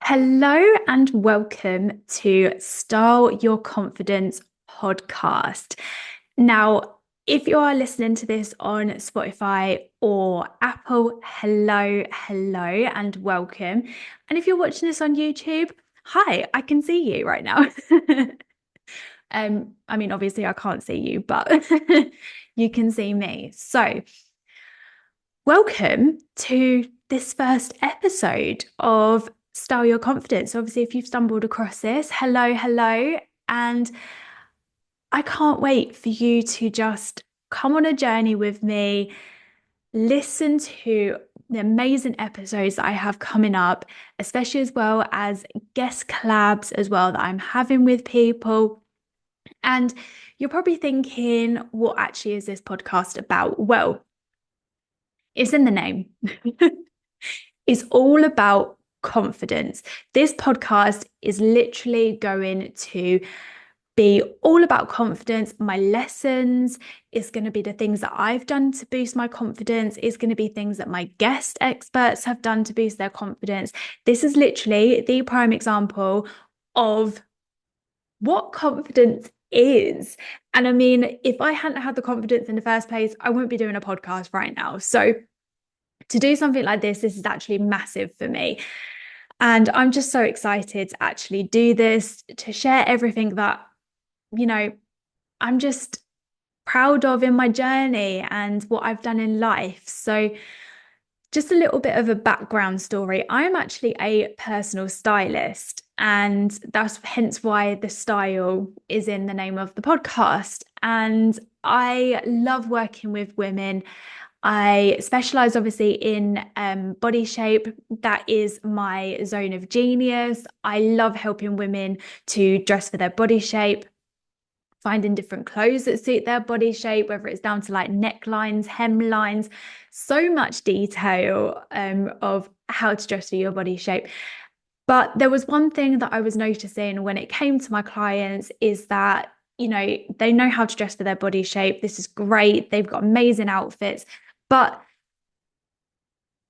Hello and welcome to Style Your Confidence podcast. Now, if you are listening to this on Spotify or Apple, hello, and welcome. And if you're watching this on YouTube, hi, I can see you right now. Obviously I can't see you, but you can see me. So, welcome to this first episode of Style Your Confidence. Obviously, if you've stumbled across this, hello. And I can't wait for you to just come on a journey with me, listen to the amazing episodes that I have coming up, especially as well as guest collabs as well that I'm having with people. And you're probably thinking, what actually is this podcast about? Well, it's in the name. It's all about confidence. This podcast is literally going to be all about confidence. My lessons is going to be the things that I've done to boost my confidence. It's going to be things that my guest experts have done to boost their confidence. This is literally the prime example of what confidence is. And I mean, if I hadn't had the confidence in the first place, I wouldn't be doing a podcast right now. So to do something like this is actually massive for me. And I'm just so excited to actually do this, to share everything that, you know, I'm just proud of in my journey and what I've done in life. So, just a little bit of a background story. I'm actually a personal stylist, and that's hence why the style is in the name of the podcast. And I love working with women. I specialize obviously in body shape. That is my zone of genius. I love helping women to dress for their body shape, finding different clothes that suit their body shape, whether it's down to like necklines, hemlines, so much detail of how to dress for your body shape. But there was one thing that I was noticing when it came to my clients is that, they know how to dress for their body shape. This is great. They've got amazing outfits, but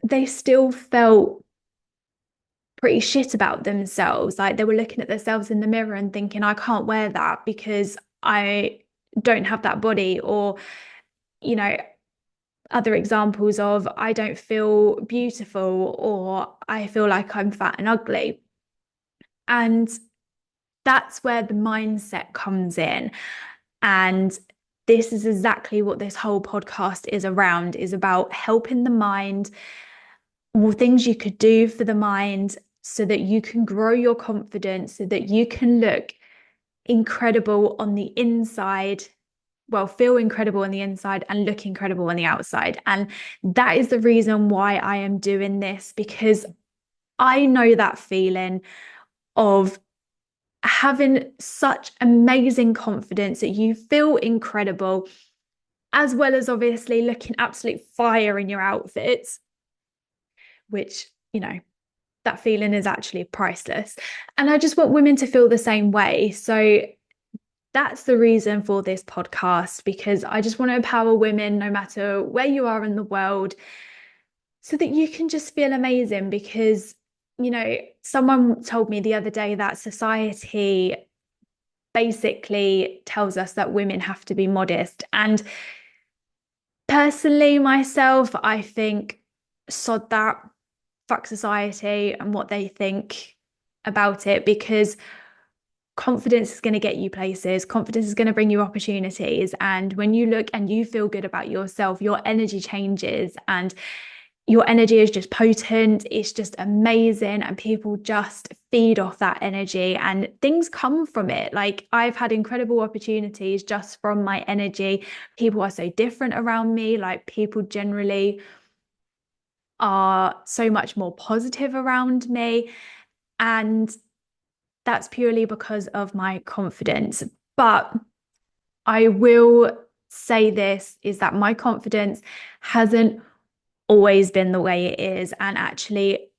they still felt pretty shit about themselves. Like they were looking at themselves in the mirror and thinking, I can't wear that because I don't have that body. Or, you know, other examples of I don't feel beautiful or I feel like I'm fat and ugly. And that's where the mindset comes in. And this is exactly what this whole podcast is around, is about helping the mind, or things you could do for the mind so that you can grow your confidence, so that you can look incredible on the inside, well, feel incredible on the inside and look incredible on the outside. And that is the reason why I am doing this, because I know that feeling of having such amazing confidence that you feel incredible, as well as obviously looking absolute fire in your outfits, which, that feeling is actually priceless. And I just want women to feel the same way. So that's the reason for this podcast, because I just want to empower women no matter where you are in the world so that you can just feel amazing. Because, someone told me the other day that society basically tells us that women have to be modest. And personally, myself, I think, sod that, fuck society and what they think about it, because confidence is going to get you places. Confidence is going to bring you opportunities. And when you look and you feel good about yourself, your energy changes and your energy is just potent. It's just amazing. And people just feed off that energy and things come from it. Like I've had incredible opportunities just from my energy. People are so different around me. Like people generally are so much more positive around me. And that's purely because of my confidence. But I will say this is that my confidence hasn't always been the way it is. And actually,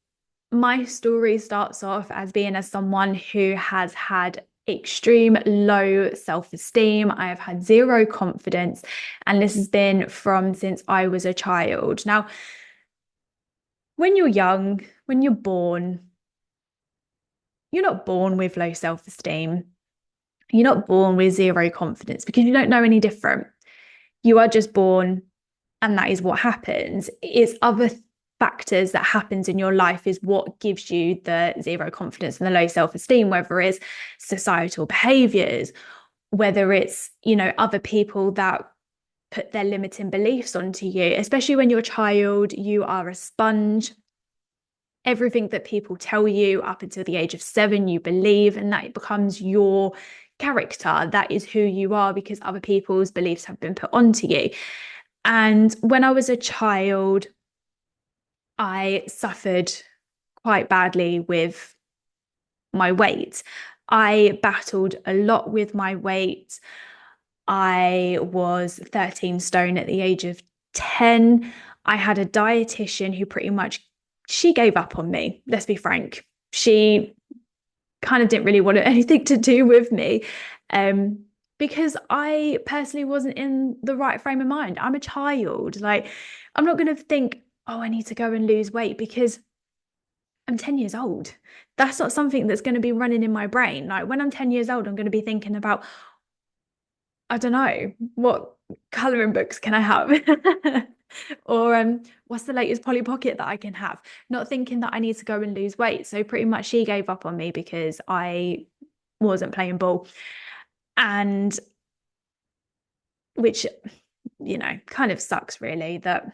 my story starts off as being as someone who has had extreme low self-esteem. I have had zero confidence. And this has been from since I was a child. Now, when you're young, when you're born, you're not born with low self-esteem. You're not born with zero confidence because you don't know any different. You are just born, and that is what happens. It's other factors that happens in your life is what gives you the zero confidence and the low self-esteem, whether it's societal behaviors, whether it's, other people that put their limiting beliefs onto you. Especially when you're a child, you are a sponge. Everything that people tell you up until the age of 7, you believe, and that becomes your character. That is who you are because other people's beliefs have been put onto you. And when I was a child, I suffered quite badly with my weight. I battled a lot with my weight. I was 13 stone at the age of 10. I had a dietitian who pretty much she gave up on me, let's be frank. She kind of didn't really want anything to do with me. Because I personally wasn't in the right frame of mind. I'm a child. Like, I'm not going to think, oh, I need to go and lose weight because I'm 10 years old. That's not something that's going to be running in my brain. Like, when I'm 10 years old, I'm going to be thinking about, I don't know, what colouring books can I have? Or what's the latest Polly Pocket that I can have? Not thinking that I need to go and lose weight. So pretty much she gave up on me because I wasn't playing ball. And which, kind of sucks really that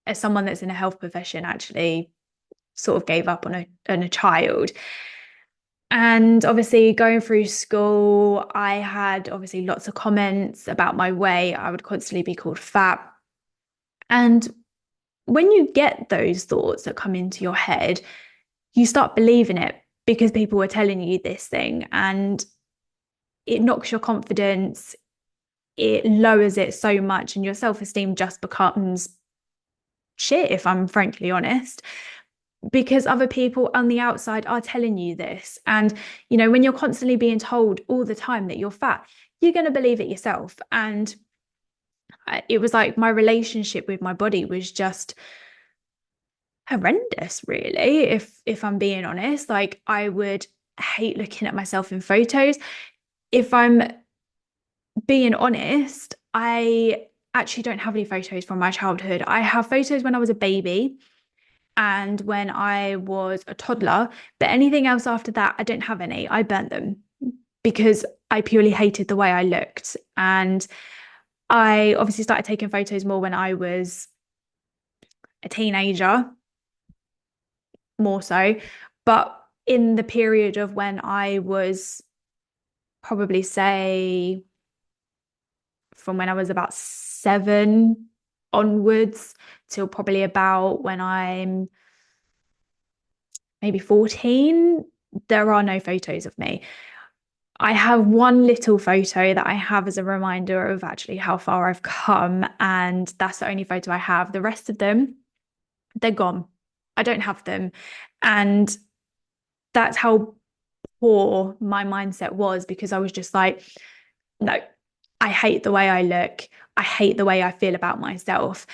as someone that's in a health profession actually sort of gave up on a child. And obviously, going through school, I had obviously lots of comments about my weight. I would constantly be called fat. And when you get those thoughts that come into your head, you start believing it because people are telling you this thing, and it knocks your confidence, it lowers it so much, and your self-esteem just becomes shit, if I'm frankly honest, because other people on the outside are telling you this. And, when you're constantly being told all the time that you're fat, you're going to believe it yourself. And it was like my relationship with my body was just horrendous, really, if I'm being honest. Like, I would hate looking at myself in photos. If I'm being honest, I actually don't have any photos from my childhood. I have photos when I was a baby and when I was a toddler, but anything else after that, I don't have any. I burnt them because I purely hated the way I looked. And I obviously started taking photos more when I was a teenager, more so. But in the period of when I was probably say from when I was about 7 onwards till probably about when I'm maybe 14, there are no photos of me. I have one little photo that I have as a reminder of actually how far I've come, and that's the only photo I have. The rest of them, they're gone. I don't have them. And that's how poor my mindset was, because I was just like, no, I hate the way I look. I hate the way I feel about myself.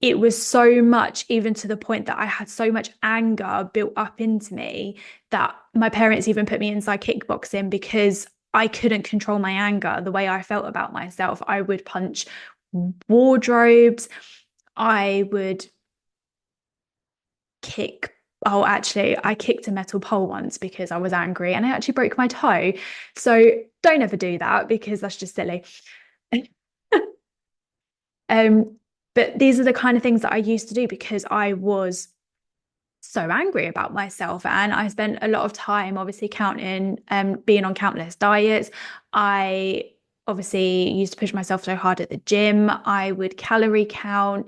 It was so much, even to the point that I had so much anger built up into me that my parents even put me inside kickboxing because I couldn't control my anger the way I felt about myself. I would punch wardrobes. I would kick. Oh, actually, I kicked a metal pole once because I was angry and I actually broke my toe. So don't ever do that because that's just silly. Um, but these are the kind of things that I used to do because I was so angry about myself. And I spent a lot of time obviously counting, being on countless diets. I obviously used to push myself so hard at the gym. I would calorie count.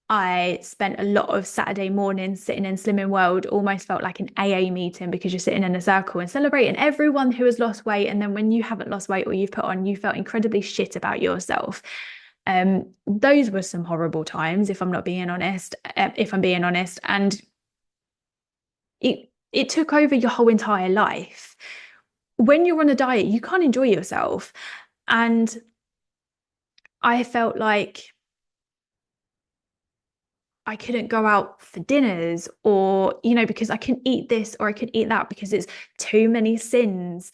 I spent a lot of Saturday mornings sitting in Slimming World, almost felt like an AA meeting because you're sitting in a circle and celebrating everyone who has lost weight. And then when you haven't lost weight or you've put on, you felt incredibly shit about yourself. Those were some horrible times, if I'm not being honest, if I'm being honest. And it took over your whole entire life. When you're on a diet, you can't enjoy yourself. And I felt like I couldn't go out for dinners, or, because I couldn't eat this or I couldn't eat that because it's too many sins.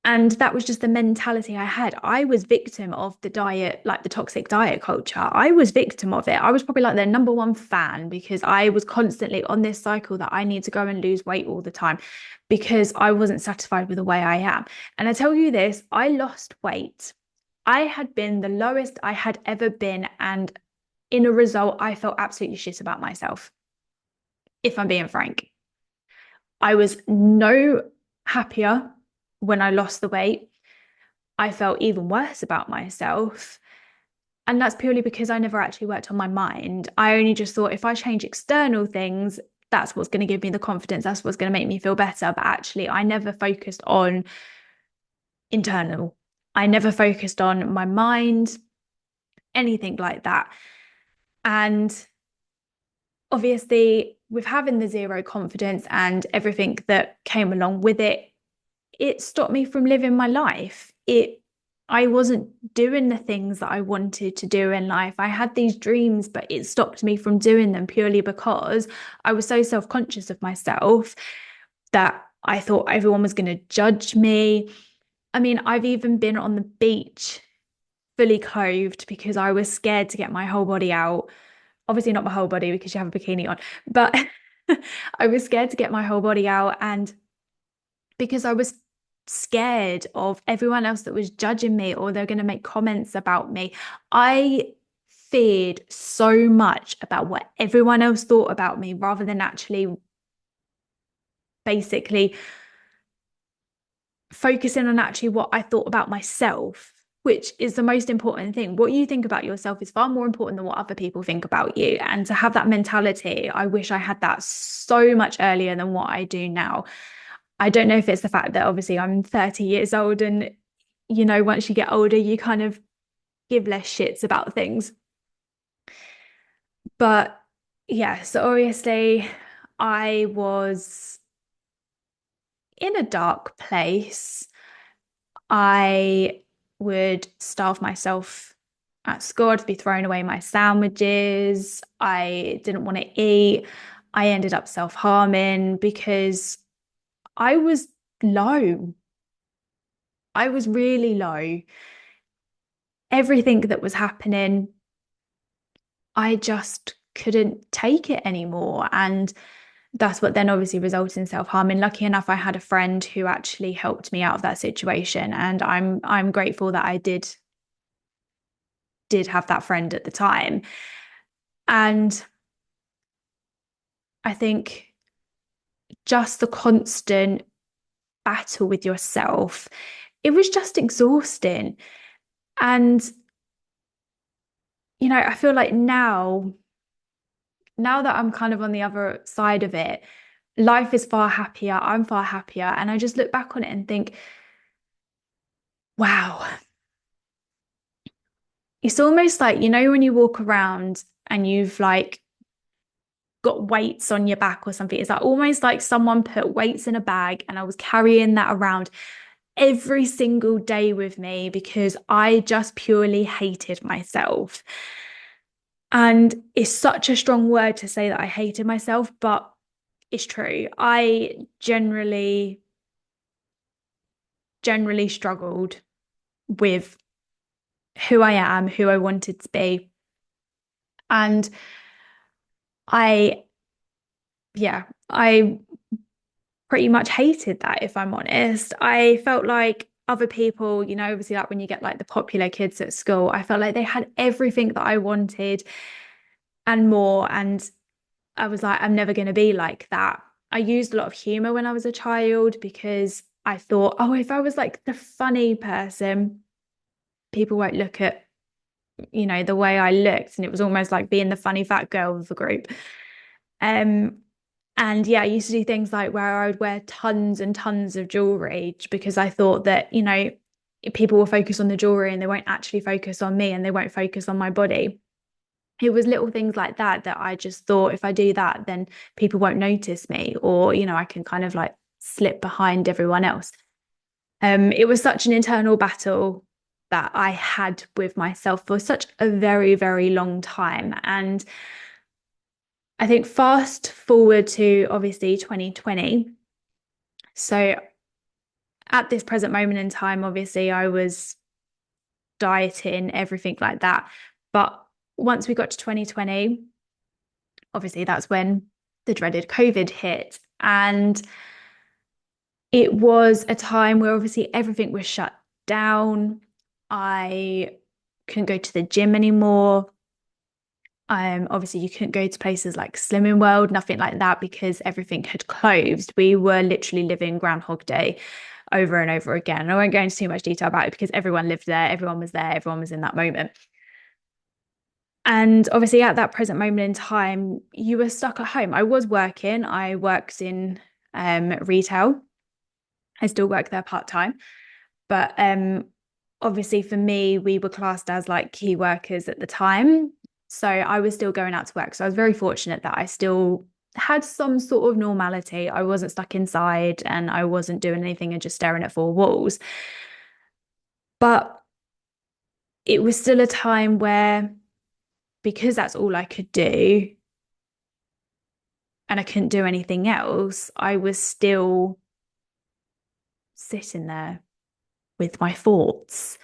And that was just the mentality I had. I was victim of the diet, like the toxic diet culture. I was victim of it. I was probably like their number one fan because I was constantly on this cycle that I need to go and lose weight all the time because I wasn't satisfied with the way I am. And I tell you this, I lost weight. I had been the lowest I had ever been. And in a result, I felt absolutely shit about myself, if I'm being frank. I was no happier when I lost the weight. I felt even worse about myself. And that's purely because I never actually worked on my mind. I only just thought if I change external things, that's what's going to give me the confidence. That's what's going to make me feel better. But actually, I never focused on internal. I never focused on my mind, anything like that. And obviously, with having the zero confidence and everything that came along with it, it stopped me from living my life. I wasn't doing the things that I wanted to do in life. I had these dreams, but it stopped me from doing them purely because I was so self-conscious of myself that I thought everyone was going to judge me. I mean, I've even been on the beach fully clothed because I was scared to get my whole body out. Obviously, not my whole body because you have a bikini on, but I was scared to get my whole body out. And because I was scared of everyone else that was judging me or they're going to make comments about me. I feared so much about what everyone else thought about me rather than actually basically focusing on actually what I thought about myself, which is the most important thing. What you think about yourself is far more important than what other people think about you. And to have that mentality, I wish I had that so much earlier than what I do now. I don't know if it's the fact that obviously I'm 30 years old and, once you get older, you kind of give less shits about things. But yeah, so obviously I was in a dark place. I would starve myself at school. I'd be throwing away my sandwiches. I didn't want to eat. I ended up self-harming because I was low. I was really low. Everything that was happening, I just couldn't take it anymore. And that's what then obviously resulted in self-harm. And lucky enough, I had a friend who actually helped me out of that situation. And I'm grateful that I did have that friend at the time. And I think just the constant battle with yourself, it was just exhausting. And, I feel like now that I'm kind of on the other side of it, life is far happier. I'm far happier. And I just look back on it and think, wow, it's almost like, when you walk around and you've like got weights on your back or something, it's like almost like someone put weights in a bag and I was carrying that around every single day with me because I just purely hated myself. And it's such a strong word to say that I hated myself, but it's true. I generally struggled with who I am, who I wanted to be. And I, yeah, I pretty much hated that, if I'm honest. I felt like other people, obviously, like when you get like the popular kids at school, I felt like they had everything that I wanted and more. And I was like, I'm never going to be like that. I used a lot of humor when I was a child because I thought, oh, if I was like the funny person, people won't look at, the way I looked. And it was almost like being the funny fat girl of the group. Um, and yeah, I used to do things like where I would wear tons and tons of jewelry because I thought that, people will focus on the jewelry and they won't actually focus on me and they won't focus on my body. It was little things like that that I just thought if I do that, then people won't notice me or, I can kind of like slip behind everyone else. It was such an internal battle that I had with myself for such a very, very long time. And I think fast forward to obviously 2020. So at this present moment in time, obviously I was dieting, everything like that. But once we got to 2020, obviously that's when the dreaded COVID hit. And it was a time where obviously everything was shut down. I couldn't go to the gym anymore. Obviously you couldn't go to places like Slimming World, nothing like that, because everything had closed. We were literally living Groundhog Day over and over again. And I won't go into too much detail about it because everyone lived there, everyone was there, everyone was in that moment. And obviously, at that present moment in time, you were stuck at home. I was working, I worked in retail. I still work there part time. But obviously, for me, we were classed as like key workers at the time. So I was still going out to work. So I was very fortunate that I still had some sort of normality. I wasn't stuck inside and I wasn't doing anything and just staring at four walls. But it was still a time where, because that's all I could do and I couldn't do anything else, I was still sitting there with my thoughts.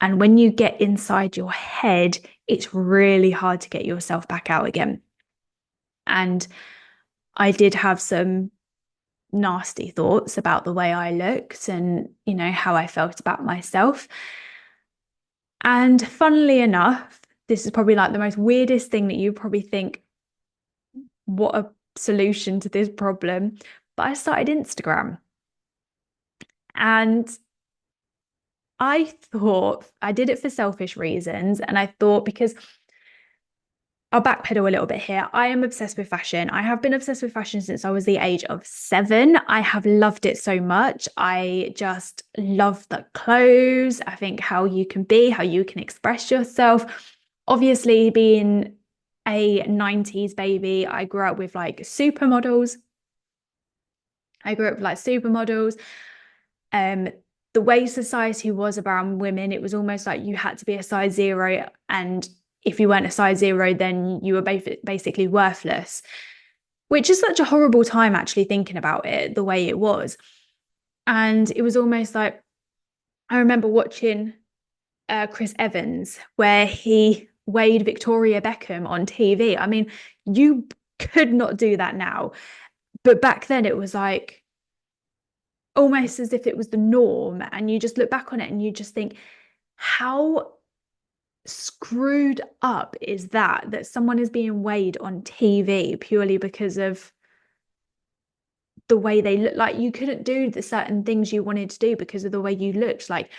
And when you get inside your head, it's really hard to get yourself back out again. And I did have some nasty thoughts about the way I looked and, how I felt about myself. And funnily enough, this is probably like the most weirdest thing that you probably think, what a solution to this problem. But I started Instagram. And I thought I did it for selfish reasons. And I thought, because I'll backpedal a little bit here. I am obsessed with fashion. I have been obsessed with fashion since I was the age of 7. I have loved it so much. I just love the clothes. I think how you can be, how you can express yourself. Obviously, being a 90s baby, I grew up with like supermodels. The way society was around women, it was almost like you had to be a size 0, and if you weren't a size 0, then you were basically worthless, which is such a horrible time actually thinking about it, the way it was. And it was almost like, I remember watching Chris Evans, where he weighed Victoria Beckham on TV. I mean, you could not do that now. But back then it was like almost as if it was the norm. And you just look back on it and you just think, how screwed up is that someone is being weighed on TV purely because of the way they look? Like, you couldn't do the certain things you wanted to do because of the way you looked. Like,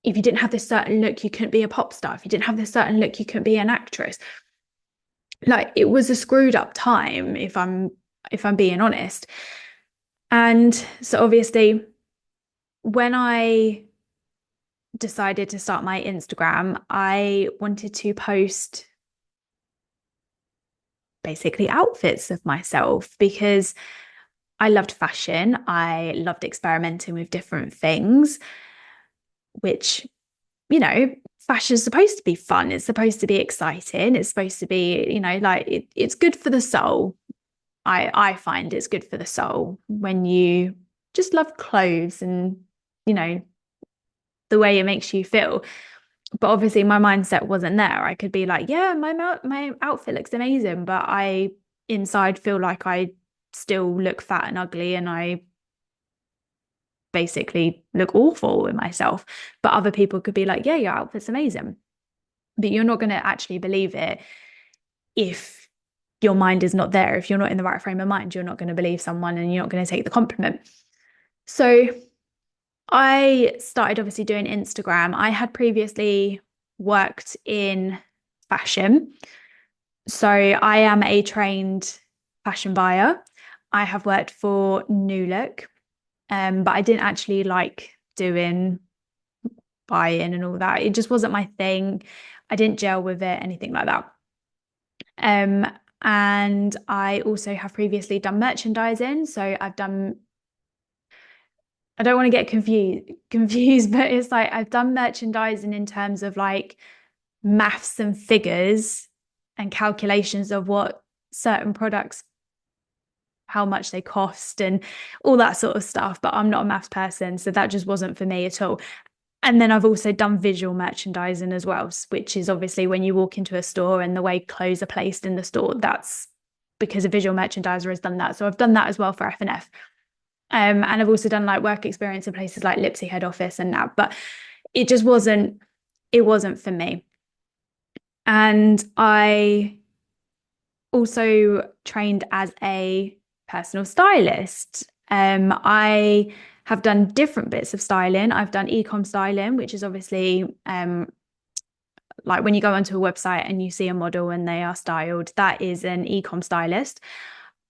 if you didn't have this certain look, you couldn't be a pop star. If you didn't have this certain look, you couldn't be an actress. Like, it was a screwed up time, if I'm being honest. And so obviously, when I decided to start my Instagram, I wanted to post basically outfits of myself because I loved fashion. I loved experimenting with different things, which, fashion is supposed to be fun. It's supposed to be exciting. It's supposed to be, like it's good for the soul. I find it's good for the soul when you just love clothes and, the way it makes you feel. But obviously my mindset wasn't there. I could be like, yeah, my outfit looks amazing, but I inside feel like I still look fat and ugly and I basically look awful with myself. But other people could be like, yeah, your outfit's amazing. But you're not going to actually believe it if your mind is not there. If you're not in the right frame of mind, you're not going to believe someone and you're not going to take the compliment. So I started obviously doing Instagram. I had previously worked in fashion. So I am a trained fashion buyer. I have worked for New Look, but I didn't actually like doing buy-in and all that. It just wasn't my thing. I didn't gel with it, anything like that. And I also have previously done merchandising. So I don't want to get confused, but it's like I've done merchandising in terms of like maths and figures and calculations of what certain products, how much they cost and all that sort of stuff. But I'm not a maths person, so that just wasn't for me at all. And then I've also done visual merchandising as well, which is obviously when you walk into a store and the way clothes are placed in the store, that's because a visual merchandiser has done that. So I've done that as well for F&F. And I've also done like work experience in places like Lipsy head office and that, but it just wasn't for me. And I also trained as a personal stylist. I have done different bits of styling. I've done e-com styling, which is obviously like when you go onto a website and you see a model and they are styled, that is an e-com stylist.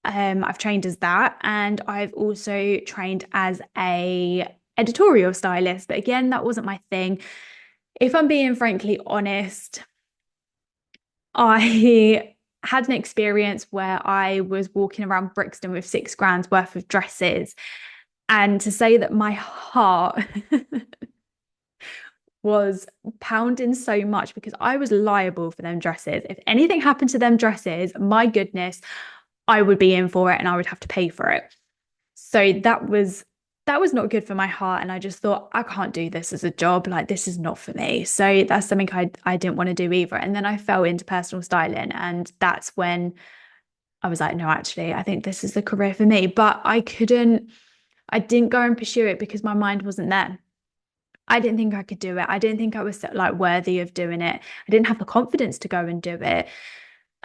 I've trained as that, and I've also trained as a editorial stylist. But again, that wasn't my thing. If I'm being frankly honest, I had an experience where I was walking around Brixton with 6 grand worth of dresses. And to say that my heart was pounding so much because I was liable for them dresses. If anything happened to them dresses, my goodness, I would be in for it and I would have to pay for it. So that was not good for my heart. And I just thought, I can't do this as a job. Like, this is not for me. So that's something I didn't want to do either. And then I fell into personal styling. And that's when I was like, no, actually, I think this is the career for me. But I didn't go and pursue it because my mind wasn't there. I didn't think I could do it. I didn't think I was like worthy of doing it. I didn't have the confidence to go and do it.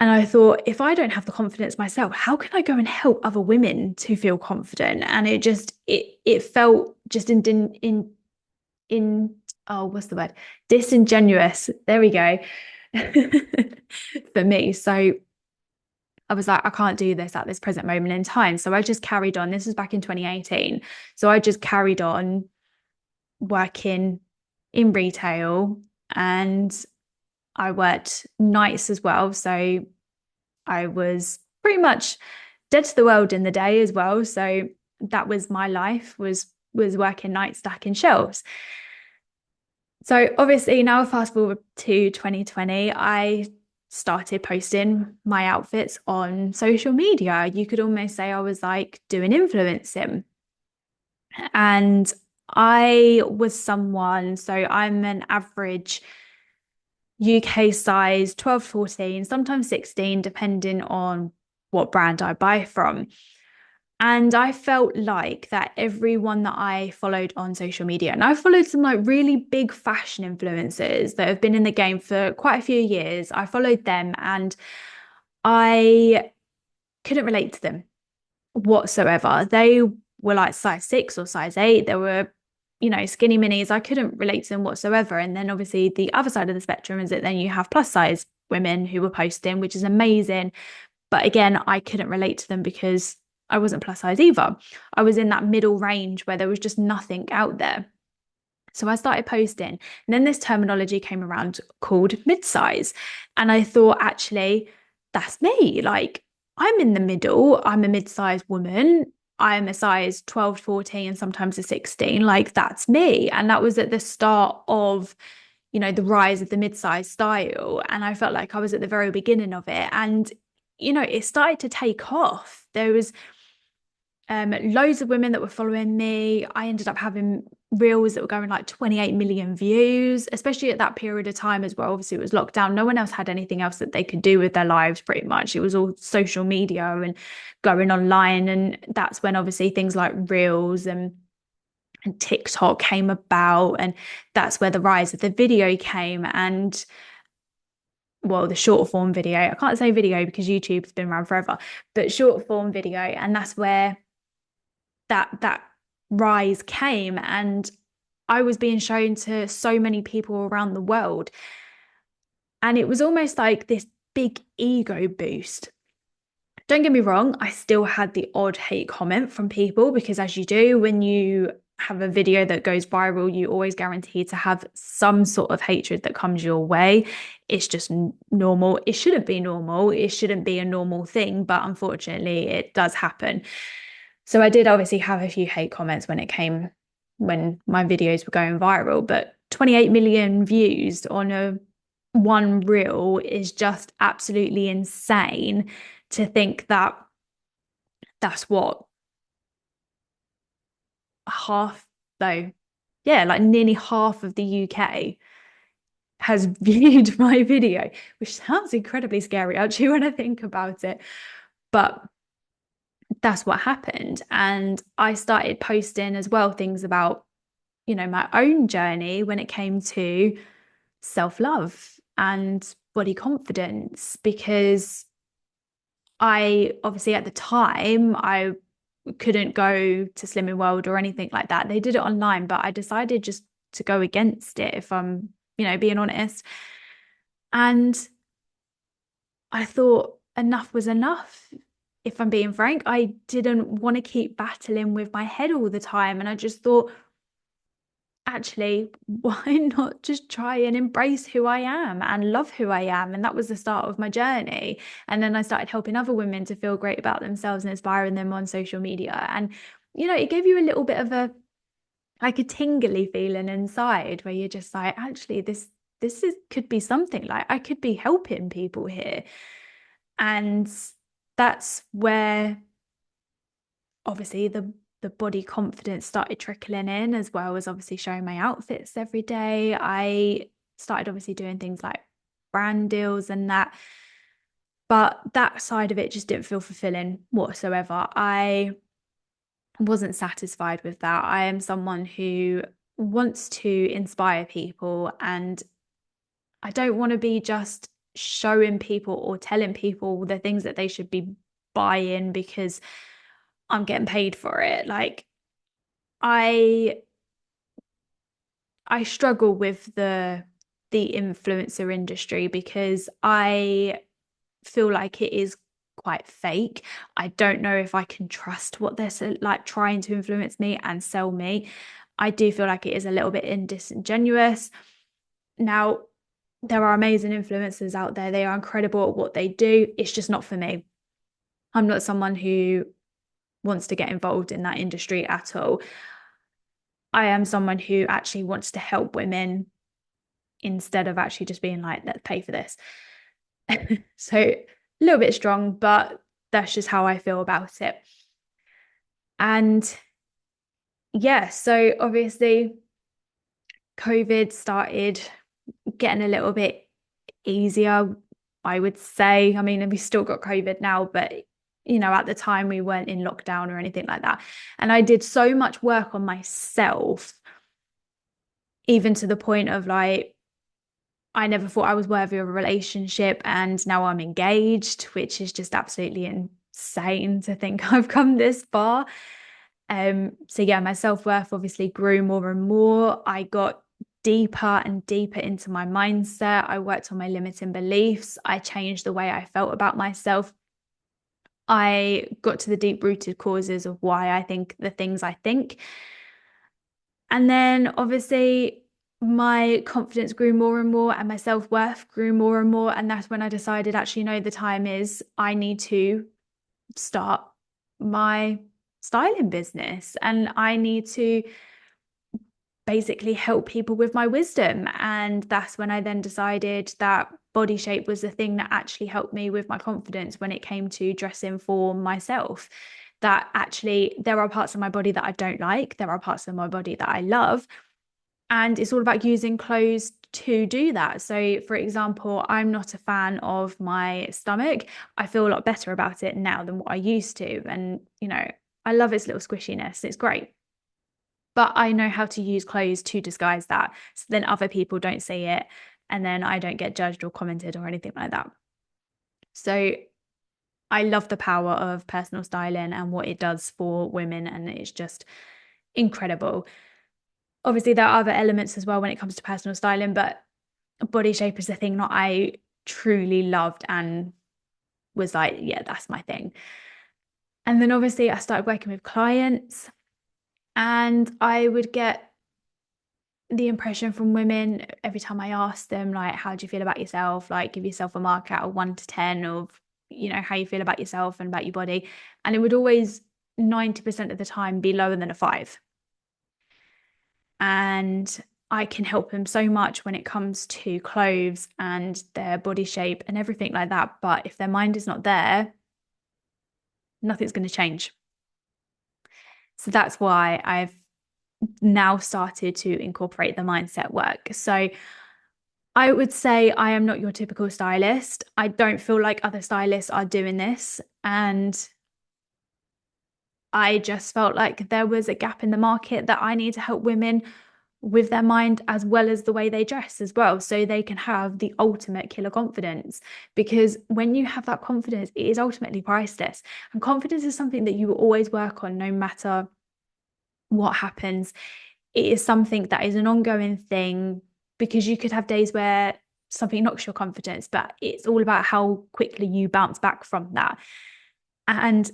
And I thought, if I don't have the confidence myself, how can I go and help other women to feel confident? And it felt just in oh, what's the word? Disingenuous. There we go. For me. So I was like, I can't do this at this present moment in time. So I just carried on. This was back in 2018. So I just carried on working in retail, and I worked nights as well. So I was pretty much dead to the world in the day as well. So that was my life, was working nights stacking shelves. So obviously now fast forward to 2020, I started posting my outfits on social media. You could almost say I was like doing influencing. And I was someone, so I'm an average UK size 12, 14, sometimes 16, depending on what brand I buy from. And I felt like that everyone that I followed on social media, and I followed some like really big fashion influencers that have been in the game for quite a few years. I followed them and I couldn't relate to them whatsoever. They were like size 6 or size 8. They were, skinny minis. I couldn't relate to them whatsoever. And then obviously the other side of the spectrum is that then you have plus size women who were posting, which is amazing. But again, I couldn't relate to them because I wasn't plus size either. I was in that middle range where there was just nothing out there. So I started posting. And then this terminology came around called mid-size. And I thought, actually, that's me. Like, I'm in the middle. I'm a mid-sized woman. I'm a size 12, 14, and sometimes a 16. Like, that's me. And that was at the start of, the rise of the mid-size style. And I felt like I was at the very beginning of it. And, it started to take off. There was loads of women that were following me. I ended up having reels that were going like 28 million views, especially at that period of time as well. Obviously, it was lockdown. No one else had anything else that they could do with their lives, pretty much. It was all social media and going online. And that's when obviously things like reels and TikTok came about. And that's where the rise of the video came. And well, the short form video. I can't say video because YouTube's been around forever, but short form video. And that's where that rise came, and I was being shown to so many people around the world, and it was almost like this big ego boost. Don't get me wrong, I still had the odd hate comment from people because, as you do when you have a video that goes viral, you always guarantee to have some sort of hatred that comes your way. It's just normal. It shouldn't be normal. It shouldn't be a normal thing, but unfortunately it does happen. So I did obviously have a few hate comments when my videos were going viral, but 28 million views on one reel is just absolutely insane to think that that's what half, though, yeah, like nearly half of the UK has viewed my video, which sounds incredibly scary actually when I think about it. But that's what happened. And I started posting as well things about, my own journey when it came to self-love and body confidence, because I obviously at the time I couldn't go to Slimming World or anything like that. They did it online, but I decided just to go against it if I'm, being honest. And I thought enough was enough. If I'm being frank, I didn't want to keep battling with my head all the time. And I just thought, actually, why not just try and embrace who I am and love who I am? And that was the start of my journey. And then I started helping other women to feel great about themselves and inspiring them on social media. And, it gave you a little bit of a like a tingly feeling inside where you're just like, actually, this is could be something, like I could be helping people here. And that's where obviously the body confidence started trickling in, as well as obviously showing my outfits every day. I started obviously doing things like brand deals and that, but that side of it just didn't feel fulfilling whatsoever. I wasn't satisfied with that. I am someone who wants to inspire people, and I don't want to be just showing people or telling people the things that they should be buying because I'm getting paid for it. Like I I struggle with the influencer industry because I feel like it is quite fake. I don't know if I can trust what they're like trying to influence me and sell me. I do feel like it is a little bit disingenuous. Now, there are amazing influencers out there. They are incredible at what they do. It's just not for me. I'm not someone who wants to get involved in that industry at all. I am someone who actually wants to help women instead of actually just being like, let's pay for this. So a little bit strong, but that's just how I feel about it. And yeah, so obviously COVID started getting a little bit easier, I would say. I mean, we still got COVID now, but at the time we weren't in lockdown or anything like that. And I did so much work on myself, even to the point of like, I never thought I was worthy of a relationship, and now I'm engaged, which is just absolutely insane to think I've come this far. So yeah, my self-worth obviously grew more and more. I got deeper and deeper into my mindset. I worked on my limiting beliefs. I changed the way I felt about myself. I got to the deep-rooted causes of why I think the things I think. And then obviously my confidence grew more and more, and my self-worth grew more and more. And that's when I decided, actually, no, the time is I need to start my styling business, and I need to basically help people with my wisdom. And that's when I then decided that body shape was the thing that actually helped me with my confidence when it came to dressing for myself. That actually there are parts of my body that I don't like, there are parts of my body that I love. And it's all about using clothes to do that. So, for example, I'm not a fan of my stomach. I feel a lot better about it now than what I used to. And, I love its little squishiness. It's great. But I know how to use clothes to disguise that. So then other people don't see it. And then I don't get judged or commented or anything like that. So I love the power of personal styling and what it does for women. And it's just incredible. Obviously, there are other elements as well when it comes to personal styling, but body shape is the thing that I truly loved and was like, yeah, that's my thing. And then obviously, I started working with clients, and I would get the impression from women every time I asked them, like, how do you feel about yourself? Like, give yourself a mark out of 1 to 10 of, how you feel about yourself and about your body. And it would always 90% of the time be lower than a 5. And I can help them so much when it comes to clothes and their body shape and everything like that. But if their mind is not there, nothing's going to change. So that's why I've now started to incorporate the mindset work. So I would say I am not your typical stylist. I don't feel like other stylists are doing this. And I just felt like there was a gap in the market that I need to help women with their mind as well as the way they dress as well, so they can have the ultimate killer confidence. Because when you have that confidence, it is ultimately priceless. And confidence is something that you will always work on no matter what happens. It is something that is an ongoing thing, because you could have days where something knocks your confidence, but it's all about how quickly you bounce back from that. And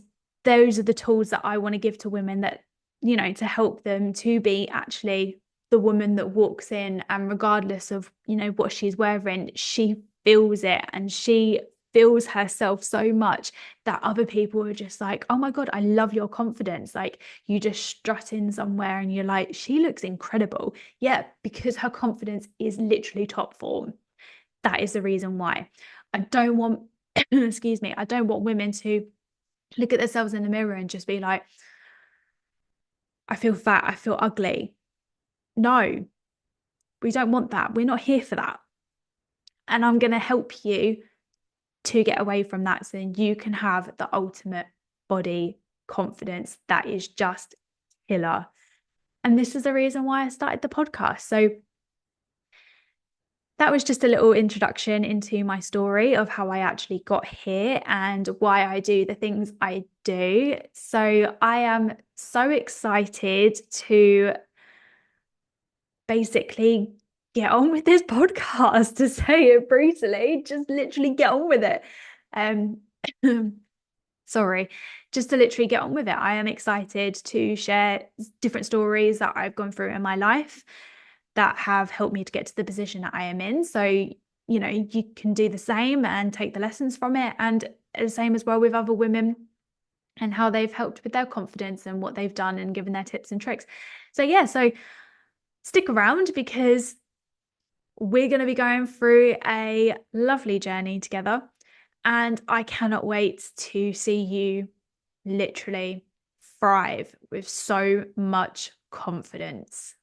those are the tools that I want to give to women, that, to help them to be actually the woman that walks in, and regardless of, what she's wearing, she feels it, and she feels herself so much that other people are just like, oh my God, I love your confidence. Like, you just strut in somewhere and you're like, she looks incredible. Yeah, because her confidence is literally top form. That is the reason why. I don't want, excuse me, I don't want women to look at themselves in the mirror and just be like, I feel fat, I feel ugly. No, we don't want that. We're not here for that. And I'm going to help you to get away from that, so then you can have the ultimate body confidence that is just killer. And this is the reason why I started the podcast. So that was just a little introduction into my story of how I actually got here and why I do the things I do. So I am so excited to basically get on with this podcast, to say it brutally, just literally get on with it. Um, sorry, just to literally get on with it. I am excited to share different stories that I've gone through in my life that have helped me to get to the position that I am in. So, you can do the same and take the lessons from it, and the same as well with other women, and how they've helped with their confidence and what they've done and given their tips and tricks. So yeah, so stick around, because we're going to be going through a lovely journey together, and I cannot wait to see you literally thrive with so much confidence.